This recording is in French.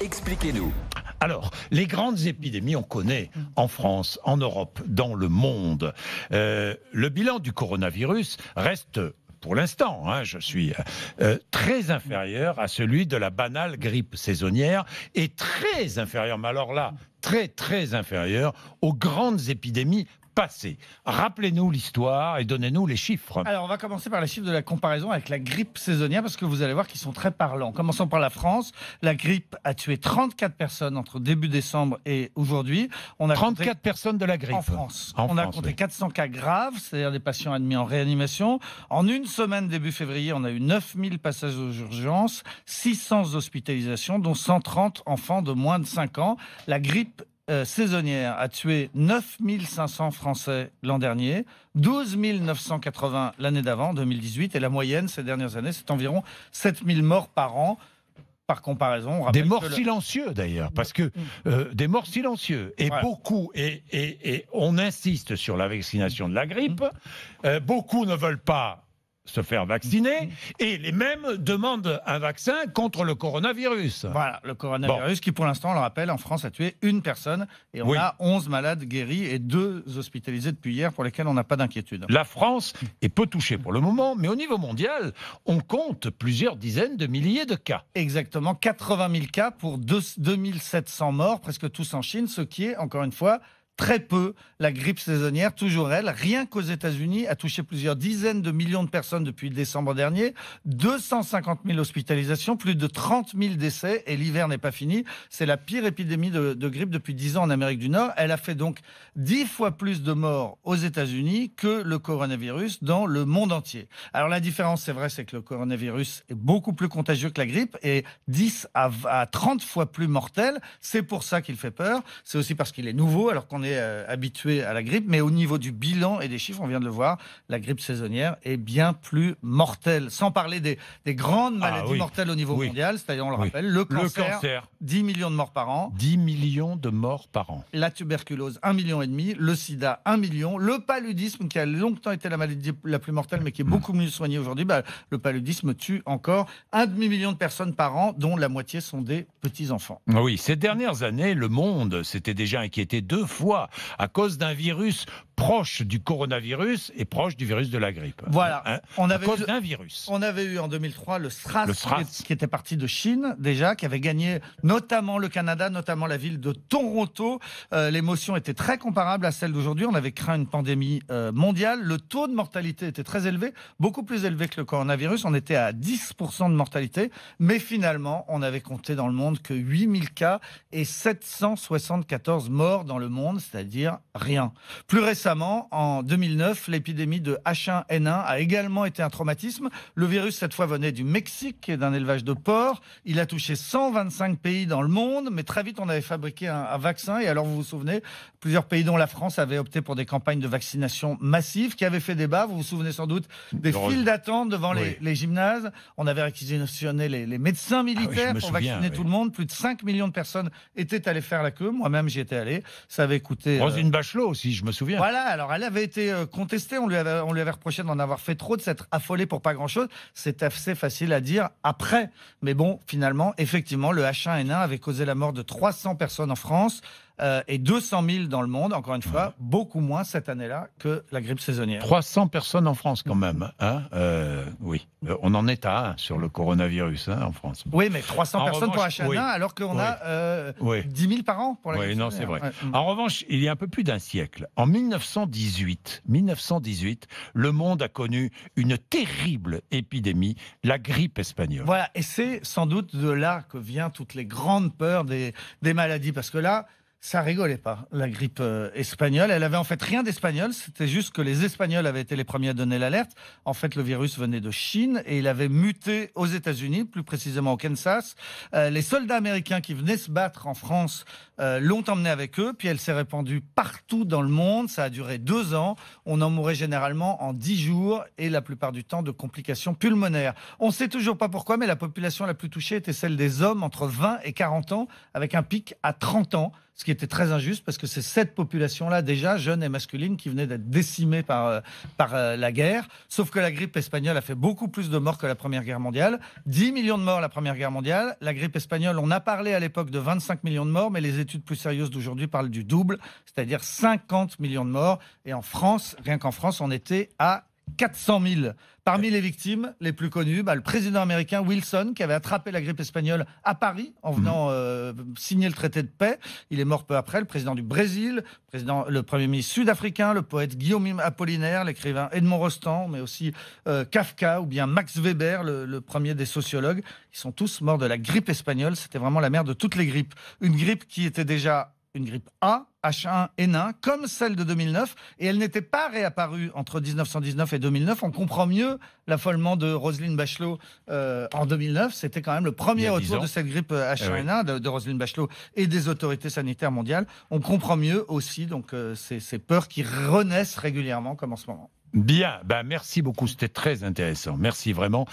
expliquez-nous. Alors, les grandes épidémies, on connaît en France, en Europe, dans le monde. Le bilan du coronavirus reste, pour l'instant, je suis très inférieur à celui de la banale grippe saisonnière et très inférieur, mais alors là, très inférieur aux grandes épidémies passées. Rappelez-nous l'histoire et donnez-nous les chiffres. Alors, on va commencer par les chiffres de la comparaison avec la grippe saisonnière, parce que vous allez voir qu'ils sont très parlants. Commençons par la France. La grippe a tué 34 personnes entre début décembre et aujourd'hui. On a 34 personnes de la grippe. En France. On a compté 400 cas graves, c'est-à-dire des patients admis en réanimation. En une semaine, début février, on a eu 9000 passages aux urgences, 600 hospitalisations, dont 130 enfants de moins de 5 ans. La grippe saisonnière a tué 9500 Français l'an dernier, 12 980 l'année d'avant, 2018, et la moyenne ces dernières années, c'est environ 7000 morts par an. Par comparaison, on rappelle des morts silencieux d'ailleurs, parce que des morts silencieux et voilà. Beaucoup et on insiste sur la vaccination de la grippe. Beaucoup ne veulent pas se faire vacciner et les mêmes demandent un vaccin contre le coronavirus. Voilà, le coronavirus qui pour l'instant, on le rappelle, en France a tué une personne et on a 11 malades guéris et 2 hospitalisés depuis hier pour lesquels on n'a pas d'inquiétude. La France est peu touchée pour le moment, mais au niveau mondial, on compte plusieurs dizaines de milliers de cas. Exactement, 80 000 cas pour 2700 morts, presque tous en Chine, ce qui est, encore une fois, très peu. La grippe saisonnière, toujours elle, rien qu'aux États-Unis, a touché plusieurs dizaines de millions de personnes depuis décembre dernier, 250 000 hospitalisations, plus de 30 000 décès, et l'hiver n'est pas fini. C'est la pire épidémie de grippe depuis 10 ans en Amérique du Nord. Elle a fait donc 10 fois plus de morts aux États-Unis que le coronavirus dans le monde entier. Alors la différence, c'est vrai, c'est que le coronavirus est beaucoup plus contagieux que la grippe et 10 à 30 fois plus mortel. C'est pour ça qu'il fait peur. C'est aussi parce qu'il est nouveau, alors qu'on est habitué à la grippe, mais au niveau du bilan et des chiffres, on vient de le voir, la grippe saisonnière est bien plus mortelle. Sans parler des grandes maladies mortelles au niveau mondial, c'est-à-dire, on le rappelle, le cancer, 10 millions de morts par an. 10 millions de morts par an. La tuberculose, 1,5 million. Le sida, 1 million. Le paludisme, qui a longtemps été la maladie la plus mortelle, mais qui est beaucoup mieux soignée aujourd'hui, le paludisme tue encore 1,5 million de personnes par an, dont la moitié sont des petits-enfants. Oui, ces dernières années, le monde s'était déjà inquiété 2 fois à cause d'un virus proche du coronavirus et proche du virus de la grippe. Voilà. À cause d'un virus. On avait eu en 2003 le SRAS. Qui était parti de Chine déjà, qui avait gagné notamment le Canada, notamment la ville de Toronto. L'émotion était très comparable à celle d'aujourd'hui. On avait craint une pandémie mondiale. Le taux de mortalité était très élevé, beaucoup plus élevé que le coronavirus. On était à 10% de mortalité. Mais finalement, on avait compté dans le monde que 8000 cas et 774 morts dans le monde, c'est-à-dire rien. Plus récemment, en 2009, l'épidémie de H1N1 a également été un traumatisme. Le virus, cette fois, venait du Mexique et d'un élevage de porcs. Il a touché 125 pays dans le monde, mais très vite, on avait fabriqué un vaccin. Et alors, vous vous souvenez, plusieurs pays, dont la France, avaient opté pour des campagnes de vaccination massives qui avaient fait débat. Vous vous souvenez sans doute des files d'attente devant les gymnases. On avait réquisitionné les médecins militaires pour vacciner tout le monde. Plus de 5 millions de personnes étaient allées faire la queue. Moi-même, j'y étais allé. Ça avait coûté... Roselyne Bachelot aussi, je me souviens. Voilà, alors elle avait été contestée, on lui avait reproché d'en avoir fait trop, de s'être affolée pour pas grand-chose. C'est assez facile à dire après. Mais bon, finalement, effectivement, le H1N1 avait causé la mort de 300 personnes en France et 200 000 dans le monde, encore une fois, beaucoup moins cette année-là que la grippe saisonnière. 300 personnes en France quand même. Oui, on en est à 1 sur le coronavirus en France. Oui, mais 300 personnes pour H1N1 alors qu'on a 10 000 par an pour la grippe saisonnière. Non, c'est vrai. En revanche, il y a un peu plus d'un siècle, en 1918, le monde a connu une terrible épidémie, la grippe espagnole. Voilà, et c'est sans doute de là que viennent toutes les grandes peurs des maladies, parce que là, ça rigolait pas, la grippe espagnole. Elle avait en fait rien d'espagnol, c'était juste que les Espagnols avaient été les premiers à donner l'alerte. En fait, le virus venait de Chine et il avait muté aux États-Unis, plus précisément au Kansas. Les soldats américains qui venaient se battre en France l'ont emmené avec eux, puis elle s'est répandue partout dans le monde. Ça a duré 2 ans. On en mourait généralement en 10 jours et la plupart du temps de complications pulmonaires. On ne sait toujours pas pourquoi, mais la population la plus touchée était celle des hommes entre 20 et 40 ans, avec un pic à 30 ans. Ce qui était très injuste parce que c'est cette population-là, déjà jeune et masculine, qui venait d'être décimée par la guerre. Sauf que la grippe espagnole a fait beaucoup plus de morts que la Première Guerre mondiale. 10 millions de morts la Première Guerre mondiale. La grippe espagnole, on a parlé à l'époque de 25 millions de morts, mais les études plus sérieuses d'aujourd'hui parlent du double, c'est-à-dire 50 millions de morts. Et en France, rien qu'en France, on était à 400 000. Parmi les victimes les plus connues, le président américain Wilson, qui avait attrapé la grippe espagnole à Paris en venant signer le traité de paix. Il est mort peu après. Le président du Brésil, le premier ministre sud-africain, le poète Guillaume Apollinaire, l'écrivain Edmond Rostand, mais aussi Kafka ou bien Max Weber, le premier des sociologues. Ils sont tous morts de la grippe espagnole. C'était vraiment la mère de toutes les grippes. Une grippe qui était déjà une grippe A, H1N1, comme celle de 2009, et elle n'était pas réapparue entre 1919 et 2009. On comprend mieux l'affolement de Roselyne Bachelot en 2009. C'était quand même le premier retour de cette grippe H1N1 de Roselyne Bachelot et des autorités sanitaires mondiales. On comprend mieux aussi donc ces peurs qui renaissent régulièrement, comme en ce moment. Bien, merci beaucoup, c'était très intéressant. Merci vraiment.